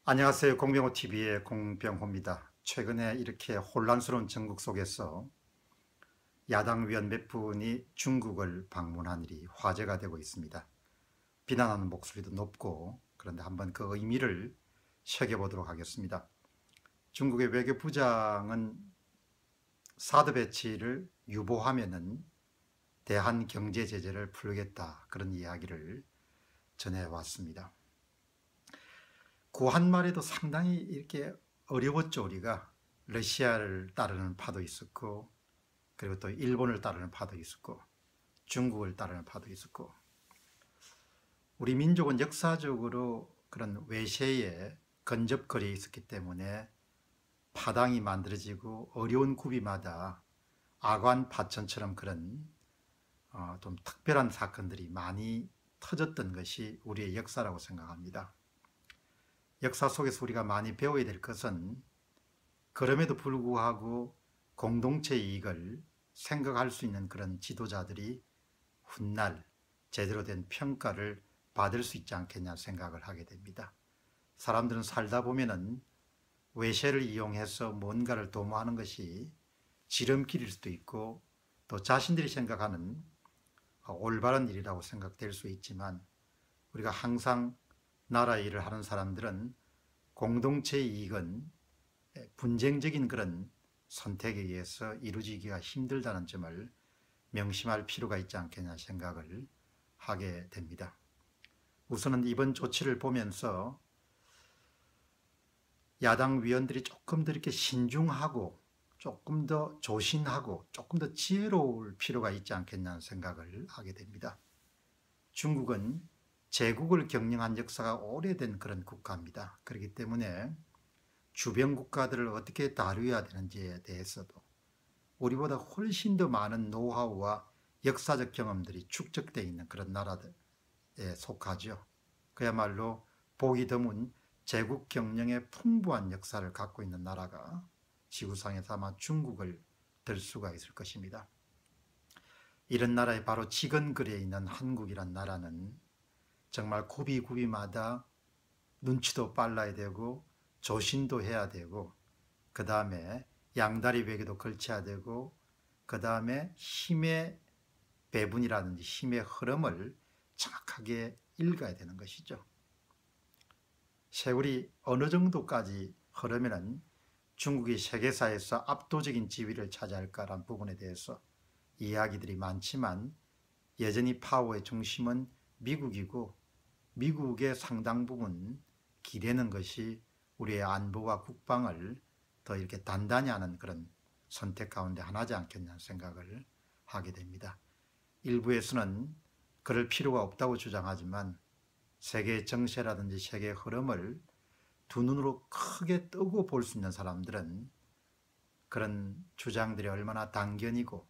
안녕하세요. 공병호TV의 공병호입니다. 최근에 이렇게 혼란스러운 전국 속에서 야당 의원 몇 분이 중국을 방문한 일이 화제가 되고 있습니다. 비난하는 목소리도 높고, 그런데 한번 그 의미를 새겨보도록 하겠습니다. 중국의 외교부장은 사드 배치를 유보하면은 대한 경제 제재를 풀겠다, 그런 이야기를 전해왔습니다. 구한말에도 상당히 이렇게 어려웠죠. 우리가 러시아를 따르는 파도 있었고, 그리고 또 일본을 따르는 파도 있었고, 중국을 따르는 파도 있었고, 우리 민족은 역사적으로 그런 외세에 근접거리에 있었기 때문에 파당이 만들어지고 어려운 구비마다 아관파천처럼 그런 좀 특별한 사건들이 많이 터졌던 것이 우리의 역사라고 생각합니다. 역사 속에서 우리가 많이 배워야 될 것은 그럼에도 불구하고 공동체 이익을 생각할 수 있는 그런 지도자들이 훗날 제대로 된 평가를 받을 수 있지 않겠냐 생각을 하게 됩니다. 사람들은 살다 보면은 외세를 이용해서 뭔가를 도모하는 것이 지름길일 수도 있고 또 자신들이 생각하는 올바른 일이라고 생각될 수 있지만, 우리가 항상 나라 일을 하는 사람들은 공동체 이익은 분쟁적인 그런 선택에 의해서 이루어지기가 힘들다는 점을 명심할 필요가 있지 않겠냐 생각을 하게 됩니다. 우선은 이번 조치를 보면서 야당 위원들이 조금 더 이렇게 신중하고 조금 더 조신하고 조금 더 지혜로울 필요가 있지 않겠냐는 생각을 하게 됩니다. 중국은 제국을 경영한 역사가 오래된 그런 국가입니다. 그렇기 때문에 주변 국가들을 어떻게 다루어야 되는지에 대해서도 우리보다 훨씬 더 많은 노하우와 역사적 경험들이 축적되어 있는 그런 나라들에 속하죠. 그야말로 보기 드문 제국 경영의 풍부한 역사를 갖고 있는 나라가 지구상에서 아마 중국을 들 수가 있을 것입니다. 이런 나라에 바로 지근거리에 있는 한국이란 나라는 정말 구비구비마다 눈치도 빨라야 되고 조신도 해야 되고, 그 다음에 양다리 베개도 걸쳐야 되고, 그 다음에 힘의 배분이라든지 힘의 흐름을 정확하게 읽어야 되는 것이죠. 세월이 어느 정도까지 흐르면 중국이 세계사에서 압도적인 지위를 차지할까라는 부분에 대해서 이야기들이 많지만, 여전히 파워의 중심은 미국이고 미국의 상당 부분 기대는 것이 우리의 안보와 국방을 더 이렇게 단단히 하는 그런 선택 가운데 하나지 않겠냐는 생각을 하게 됩니다. 일부에서는 그럴 필요가 없다고 주장하지만 세계의 정세라든지 세계의 흐름을 두 눈으로 크게 뜨고 볼 수 있는 사람들은 그런 주장들이 얼마나 단견이고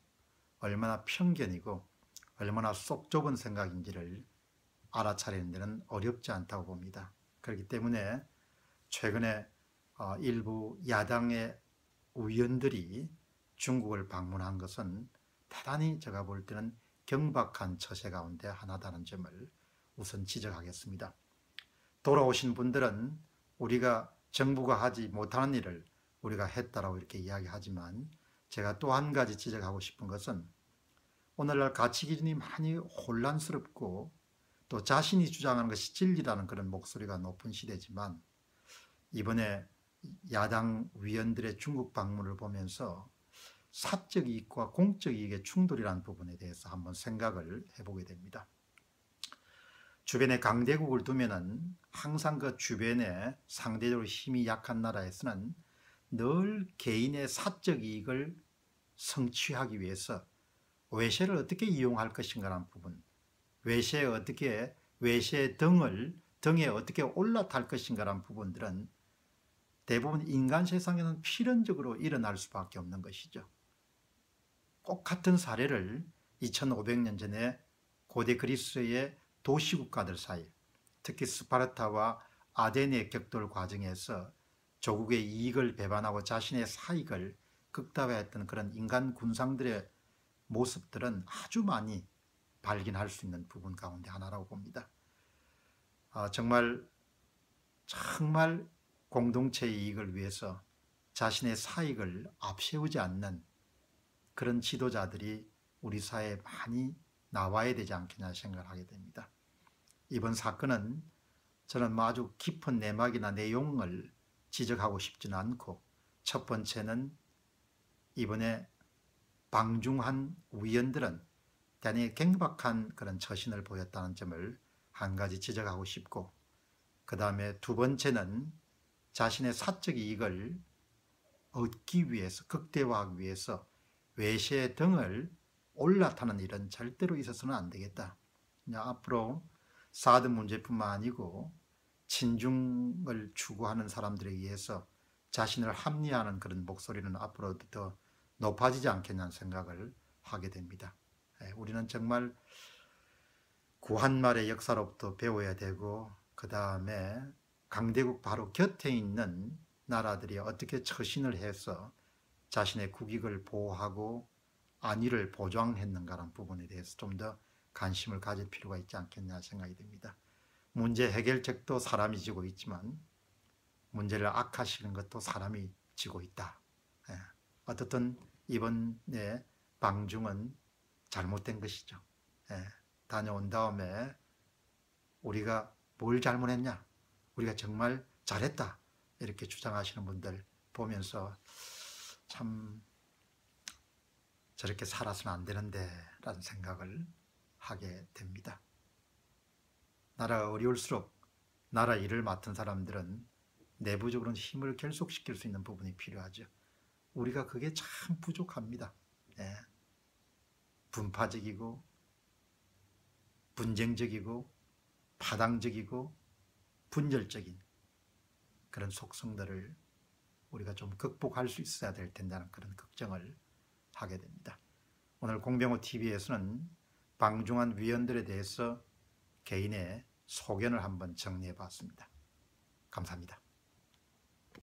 얼마나 편견이고 얼마나 속 좁은 생각인지를 알아차리는 데는 어렵지 않다고 봅니다. 그렇기 때문에 최근에 일부 야당의 의원들이 중국을 방문한 것은 대단히 제가 볼 때는 경박한 처세 가운데 하나다는 점을 우선 지적하겠습니다. 돌아오신 분들은 우리가 정부가 하지 못하는 일을 우리가 했다라고 이렇게 이야기하지만, 제가 또 한 가지 지적하고 싶은 것은 오늘날 가치 기준이 많이 혼란스럽고 또 자신이 주장하는 것이 진리라는 그런 목소리가 높은 시대지만, 이번에 야당 위원들의 중국 방문을 보면서 사적 이익과 공적 이익의 충돌이라는 부분에 대해서 한번 생각을 해보게 됩니다. 주변에 강대국을 두면은 항상 그 주변에 상대적으로 힘이 약한 나라에서는 늘 개인의 사적 이익을 성취하기 위해서 외세를 어떻게 이용할 것인가라는 부분, 외세에 등에 어떻게 올라탈 것인가라는 부분들은 대부분 인간 세상에는 필연적으로 일어날 수밖에 없는 것이죠. 꼭 같은 사례를 2500년 전에 고대 그리스의 도시국가들 사이, 특히 스파르타와 아테네의 격돌 과정에서 조국의 이익을 배반하고 자신의 사익을 극다화했던 그런 인간 군상들의 모습들은 아주 많이 발견할 수 있는 부분 가운데 하나라고 봅니다. 정말 공동체의 이익을 위해서 자신의 사익을 앞세우지 않는 그런 지도자들이 우리 사회에 많이 나와야 되지 않겠냐 생각을 하게 됩니다. 이번 사건은 저는 아주 깊은 내막이나 내용을 지적하고 싶지는 않고, 첫 번째는 이번에 방중한 위원들은 대단히 경박한 그런 처신을 보였다는 점을 한 가지 지적하고 싶고, 그 다음에 두 번째는 자신의 사적 이익을 얻기 위해서, 극대화하기 위해서 외세 등을 올라타는 일은 절대로 있어서는 안 되겠다. 앞으로 사드 문제뿐만 아니고 친중을 추구하는 사람들에 의해서 자신을 합리화하는 그런 목소리는 앞으로도 더 높아지지 않겠냐는 생각을 하게 됩니다. 우리는 정말 구한말의 역사로부터 배워야 되고, 그 다음에 강대국 바로 곁에 있는 나라들이 어떻게 처신을 해서 자신의 국익을 보호하고 안위를 보장했는가라는 부분에 대해서 좀 더 관심을 가질 필요가 있지 않겠냐 생각이 듭니다. 문제 해결책도 사람이 지고 있지만 문제를 악화시키는 것도 사람이 지고 있다. 어떻든 이번에 방중은 잘못된 것이죠. 다녀온 다음에 우리가 뭘 잘못했냐, 우리가 정말 잘했다, 이렇게 주장하시는 분들 보면서 참 저렇게 살아서는 안 되는데 라는 생각을 하게 됩니다. 나라가 어려울수록 나라 일을 맡은 사람들은 내부적으로는 힘을 결속시킬 수 있는 부분이 필요하죠. 우리가 그게 참 부족합니다. 분파적이고 분쟁적이고 파당적이고 분열적인 그런 속성들을 우리가 좀 극복할 수 있어야 될 텐다는 그런 걱정을 하게 됩니다. 오늘 공병호TV에서는 방중한 위원들에 대해서 개인의 소견을 한번 정리해 봤습니다. 감사합니다.